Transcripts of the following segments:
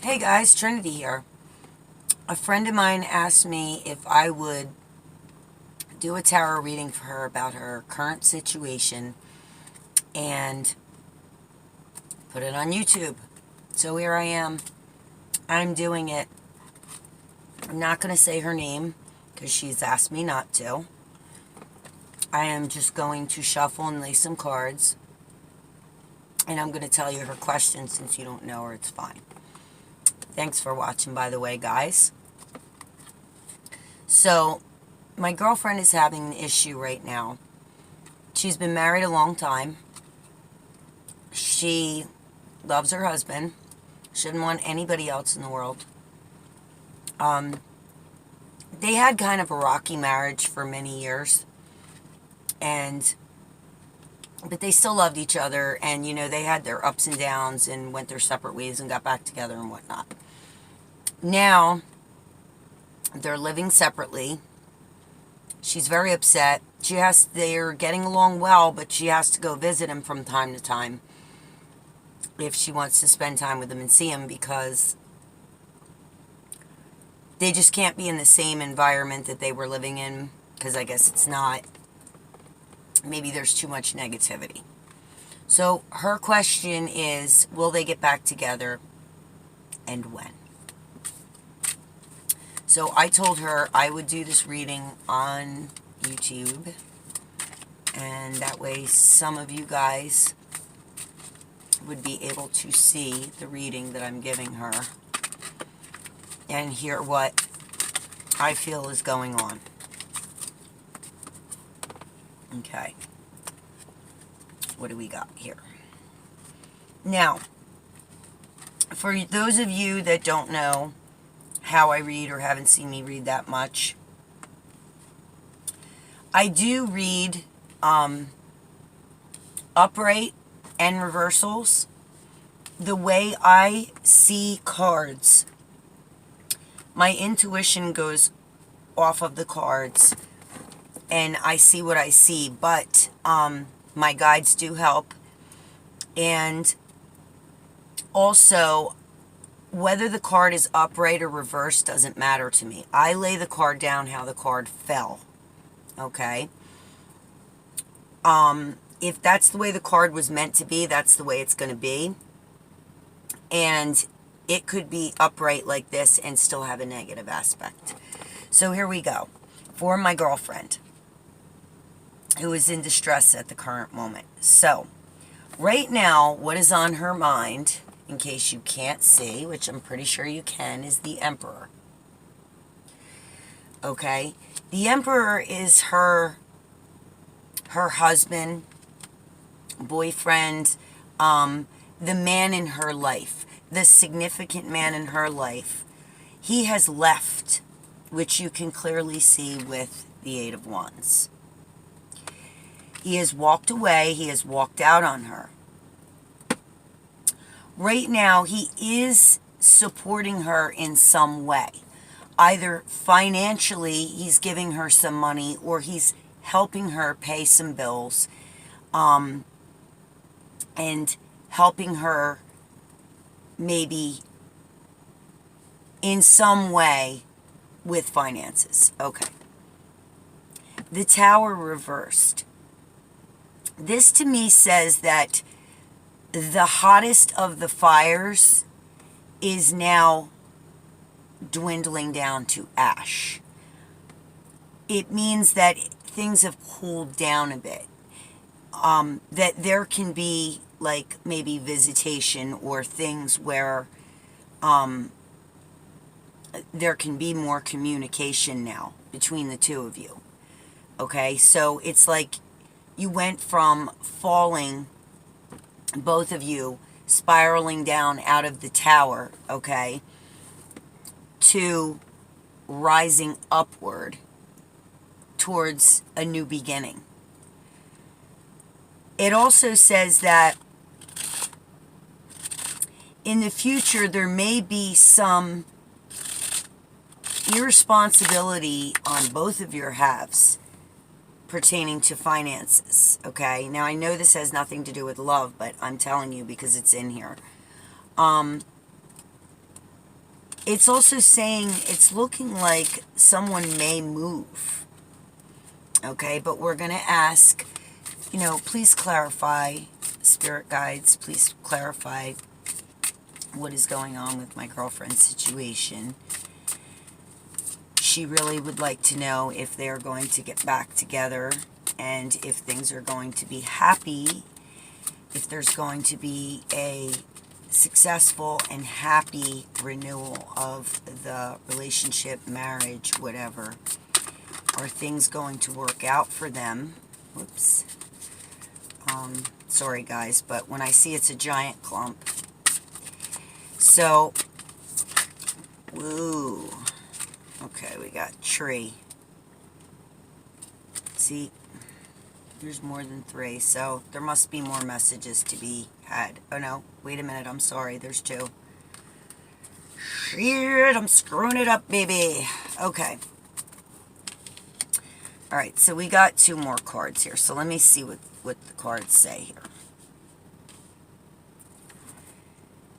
Hey guys, Trinity here. A friend of mine asked me if I would do a tarot reading for her about her current situation and put it on YouTube. So here I am. I'm doing it. I'm not going to say her name because she's asked me not to. I am just going to shuffle and lay some cards. And I'm going to tell you her question since you don't know her. It's fine. Thanks for watching, by the way, guys. So, my girlfriend is having an issue right now. She's been married a long time. She loves her husband. She didn't want anybody else in the world. They had kind of a rocky marriage for many years. But they still loved each other. And, you know, they had their ups and downs and went their separate ways and got back together and whatnot. Now, they're living separately. She's very upset. They're getting along well, but she has to go visit him from time to time if she wants to spend time with him and see him, because they just can't be in the same environment that they were living in, because I guess it's not. Maybe there's too much negativity. So her question is, will they get back together and when? So I told her I would do this reading on YouTube, and that way some of you guys would be able to see the reading that I'm giving her and hear what I feel is going on. Okay. What do we got here? Now, for those of you that don't know how I read or haven't seen me read that much, I do read upright and reversals. The way I see cards, my intuition goes off of the cards and I see what I see, but my guides do help. And also, whether the card is upright or reversed doesn't matter to me. I lay the card down how the card fell. Okay? If that's the way the card was meant to be, that's the way it's going to be. And it could be upright like this and still have a negative aspect. So here we go. For my girlfriend, who is in distress at the current moment. So, right now, what is on her mind, in case you can't see, which I'm pretty sure you can, is the Emperor. Okay? The Emperor is her husband, boyfriend, the man in her life, the significant man in her life. He has left, which you can clearly see with the Eight of Wands. He has walked away. He has walked out on her. Right now, he is supporting her in some way. Either financially, he's giving her some money, or he's helping her pay some bills, and helping her maybe in some way with finances. Okay. The Tower reversed. This to me says that the hottest of the fires is now dwindling down to ash. It means that things have cooled down a bit. That there can be like maybe visitation or things where there can be more communication now between the two of you. Okay, so it's like you went from falling, both of you spiraling down out of the tower, okay, to rising upward towards a new beginning. It also says that in the future there may be some irresponsibility on both of your halves pertaining to finances, okay? Now, I know this has nothing to do with love, but I'm telling you because it's in here. It's also saying it's looking like someone may move. Okay, but we're going to ask, please clarify, spirit guides, please clarify what is going on with my girlfriend's situation. She really would like to know if they're going to get back together and if things are going to be happy, if there's going to be a successful and happy renewal of the relationship, marriage, whatever. Are things going to work out for them? Whoops. Sorry guys, but when I see it's a giant clump. So, woo. Okay, we got tree. See, there's more than 3, so there must be more messages to be had. Oh no, wait a minute, I'm sorry, there's 2. Shit, I'm screwing it up, baby. Okay. Alright, so we got 2 more cards here, so let me see what the cards say here.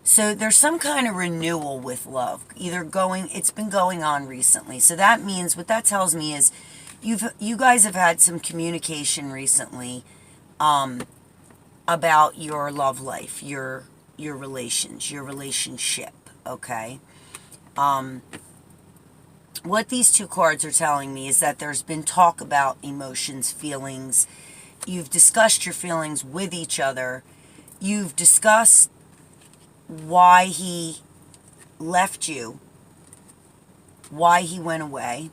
So there's some kind of renewal with love. It's been going on recently. So that means, what that tells me is, you guys have had some communication recently about your love life, your relationship, okay? What these 2 cards are telling me is that there's been talk about emotions, feelings. You've discussed your feelings with each other. You've discussed why he left you, why he went away,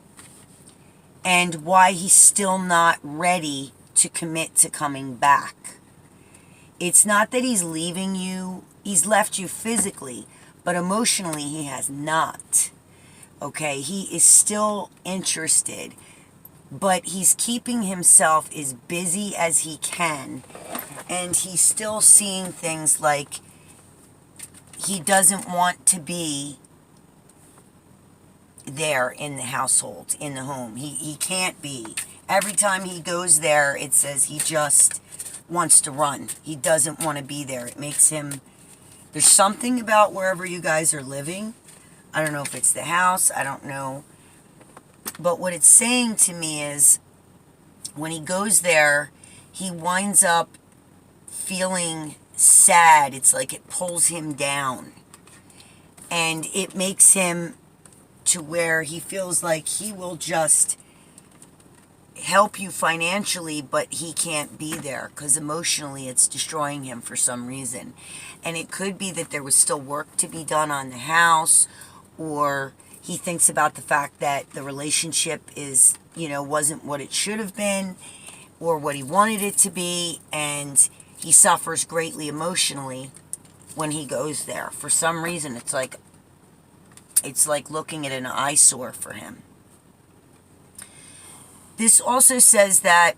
and why he's still not ready to commit to coming back. It's not that he's leaving you, he's left you physically, but emotionally he has not. Okay, he is still interested, but he's keeping himself as busy as he can, and he's still seeing things like he doesn't want to be there in the household, in the home. He can't be. Every time he goes there, it says he just wants to run. He doesn't want to be there. It makes him... There's something about wherever you guys are living. I don't know if it's the house. I don't know. But what it's saying to me is, when he goes there, he winds up feeling sad. It's like it pulls him down. And it makes him to where he feels like he will just help you financially, but he can't be there because emotionally it's destroying him for some reason. And it could be that there was still work to be done on the house, or he thinks about the fact that the relationship is, wasn't what it should have been or what he wanted it to be, and he suffers greatly emotionally when he goes there. For some reason, it's like looking at an eyesore for him. This also says that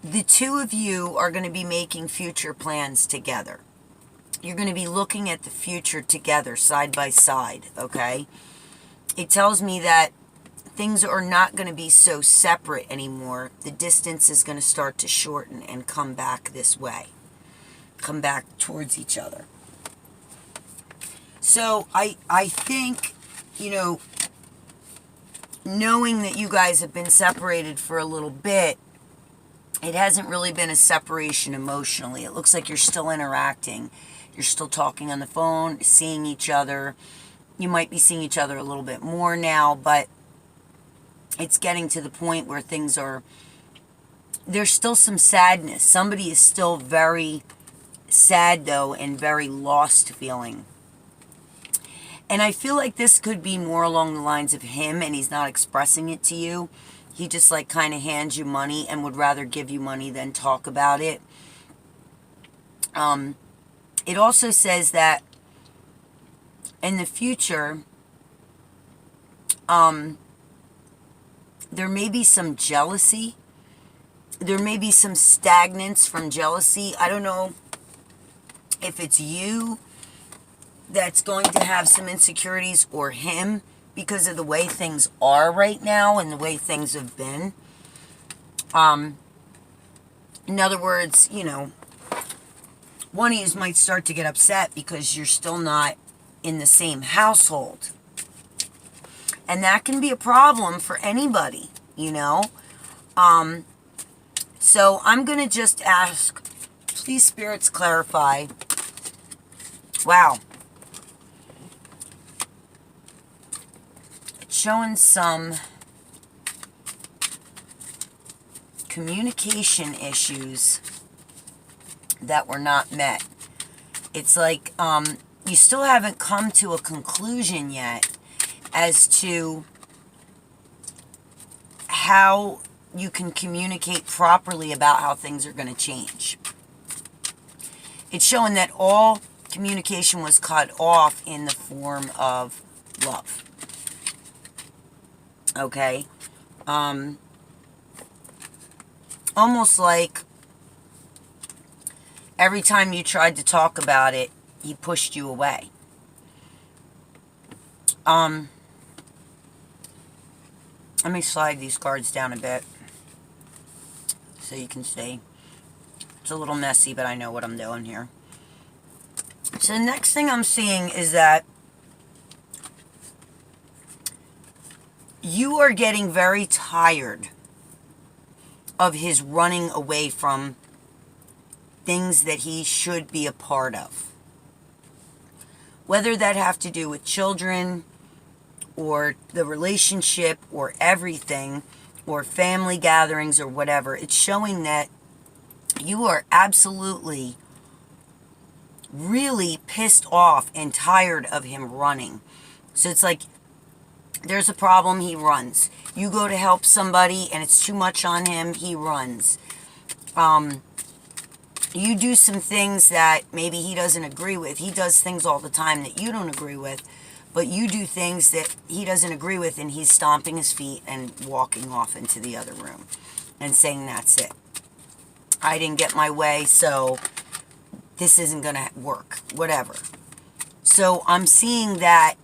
the 2 of you are going to be making future plans together. You're going to be looking at the future together, side by side, okay? It tells me that things are not going to be so separate anymore. The distance is going to start to shorten and come back this way. Come back towards each other. So I think, knowing that you guys have been separated for a little bit, it hasn't really been a separation emotionally. It looks like you're still interacting. You're still talking on the phone, seeing each other. You might be seeing each other a little bit more now, but it's getting to the point where there's still some sadness. Somebody is still very sad, though, and very lost feeling. And I feel like this could be more along the lines of him, and he's not expressing it to you. He just kind of hands you money and would rather give you money than talk about it. It also says that in the future, there may be some jealousy. There may be some stagnance from jealousy. I don't know if it's you that's going to have some insecurities or him, because of the way things are right now and the way things have been. In other words, one of you might start to get upset because you're still not in the same household. And that can be a problem for anybody, you know. So I'm going to just ask, please, spirits, clarify. Wow. It's showing some communication issues that were not met. It's like you still haven't come to a conclusion yet as to how you can communicate properly about how things are going to change. It's showing that all communication was cut off in the form of love. Okay? Almost like every time you tried to talk about it, he pushed you away. Let me slide these cards down a bit so you can see. It's a little messy, but I know what I'm doing here. So the next thing I'm seeing is that you are getting very tired of his running away from things that he should be a part of. Whether that have to do with children or the relationship or everything or family gatherings or whatever, it's showing that you are absolutely really pissed off and tired of him running. So it's like there's a problem, he runs. You go to help somebody and it's too much on him, he runs. You do some things that maybe he doesn't agree with. He does things all the time that you don't agree with, but you do things that he doesn't agree with, and he's stomping his feet and walking off into the other room and saying, that's it. I didn't get my way, so this isn't going to work. Whatever. So I'm seeing that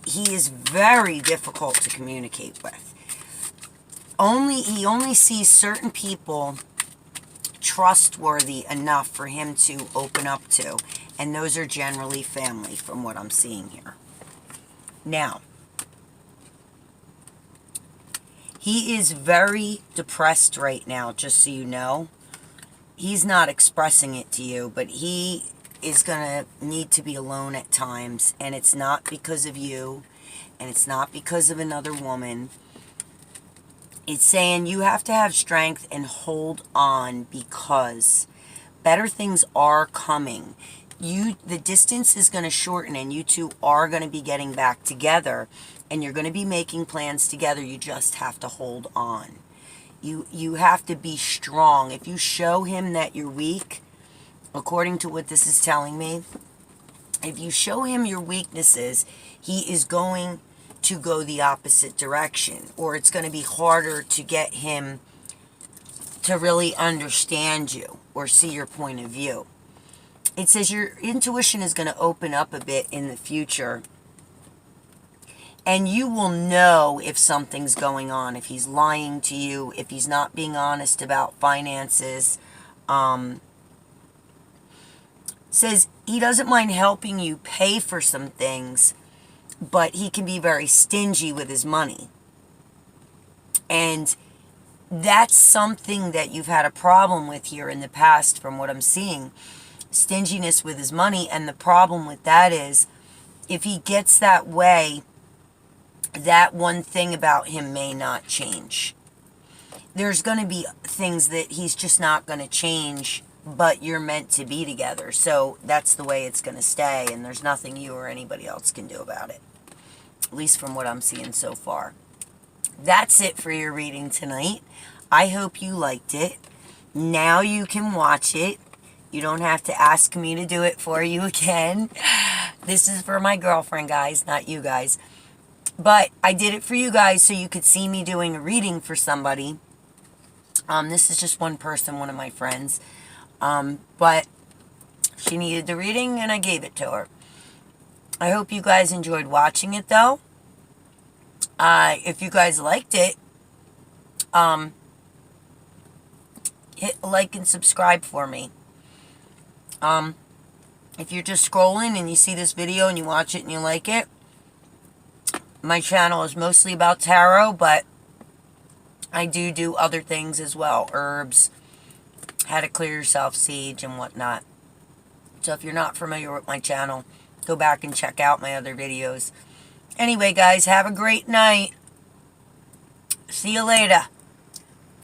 he is very difficult to communicate with. He only sees certain people trustworthy enough for him to open up to, and those are generally family from what I'm seeing here. Now, he is very depressed right now, just so you know. He's not expressing it to you, but he is going to need to be alone at times, and it's not because of you, and it's not because of another woman. It's saying you have to have strength and hold on, because better things are coming. The distance is going to shorten, and you two are going to be getting back together, and you're going to be making plans together. You just have to hold on. You have to be strong. If you show him that you're weak, according to what this is telling me, if you show him your weaknesses, he is going to go the opposite direction, or it's going to be harder to get him to really understand you or see your point of view. It says your intuition is going to open up a bit in the future, and you will know if something's going on, if he's lying to you, if he's not being honest about finances. Says he doesn't mind helping you pay for some things, but he can be very stingy with his money. And that's something that you've had a problem with here in the past, from what I'm seeing. Stinginess with his money. And the problem with that is, if he gets that way, that one thing about him may not change. There's going to be things that he's just not going to change, but you're meant to be together. So that's the way it's going to stay, and there's nothing you or anybody else can do about it. At least from what I'm seeing so far. That's it for your reading tonight. I hope you liked it. Now you can watch it. You don't have to ask me to do it for you again. This is for my girlfriend, guys, not you guys. But I did it for you guys so you could see me doing a reading for somebody. This is just one person, one of my friends. But she needed the reading, and I gave it to her. I hope you guys enjoyed watching it, though. If you guys liked it, hit like and subscribe for me. If you're just scrolling and you see this video and you watch it and you like it, my channel is mostly about tarot, but I do other things as well. Herbs, how to clear yourself, sage, and whatnot. So if you're not familiar with my channel, go back and check out my other videos. Anyway, guys, have a great night. See you later.